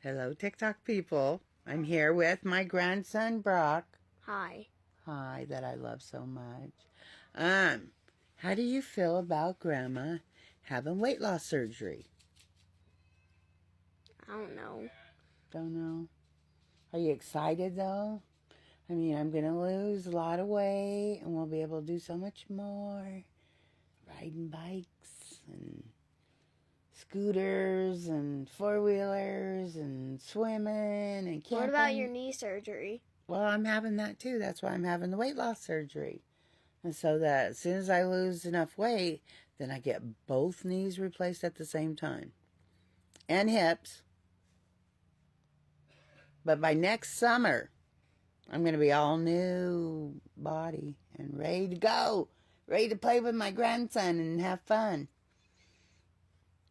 Hello, TikTok people. I'm here with my grandson, Brock. Hi. Hi, that I love so much. How do you feel about Grandma having weight loss surgery? I don't know. Don't know. Are you excited, though? I mean, I'm going to lose a lot of weight, and we'll be able to do so much more. Riding bikes, and scooters, and four-wheelers, and swimming, and camping. What about your knee surgery? Well, I'm having that too. That's why I'm having the weight loss surgery. And so that as soon as I lose enough weight, then I get both knees replaced at the same time. And hips. But by next summer, I'm going to be all new body and ready to go. Ready to play with my grandson and have fun.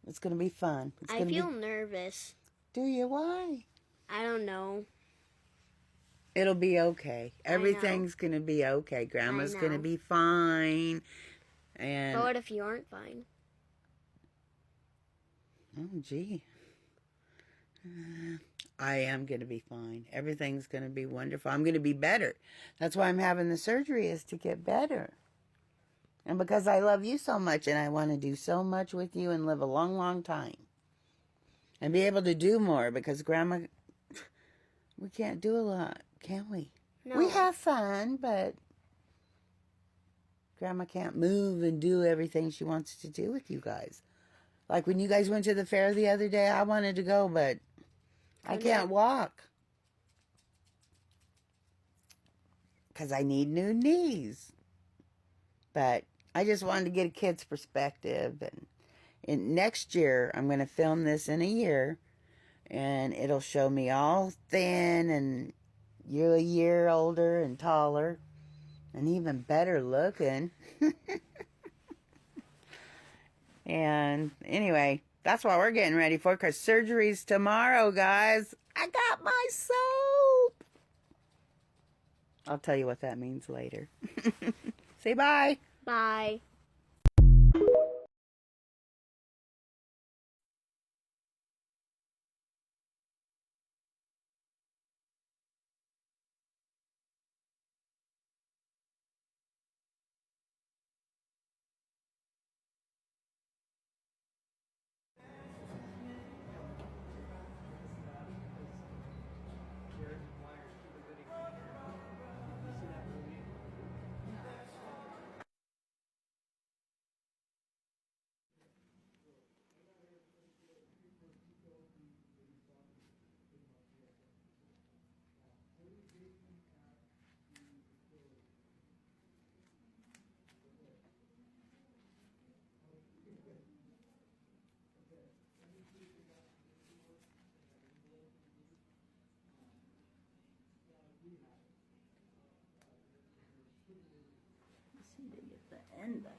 It's going to be fun. I feel nervous. Do you? Why? I don't know. It'll be okay. Everything's going to be okay. Grandma's going to be fine. And but what if you aren't fine? Oh, gee. I am going to be fine. Everything's going to be wonderful. I'm going to be better. That's why I'm having the surgery, is to get better. And because I love you so much and I want to do so much with you and live a long, long time. And be able to do more, because Grandma, we can't do a lot, can we? No. We have fun, but Grandma can't move and do everything she wants to do with you guys. Like when you guys went to the fair the other day, I wanted to go, but I can't walk. Because I need new knees. But I just wanted to get a kid's perspective. And next year, I'm going to film this in a year. And it'll show me all thin, and you're a year older and taller. And even better looking. And anyway, that's what we're getting ready for, because surgery's tomorrow, guys. I got my soap. I'll tell you what that means later. Say bye. Bye. Let's see to get the end of it.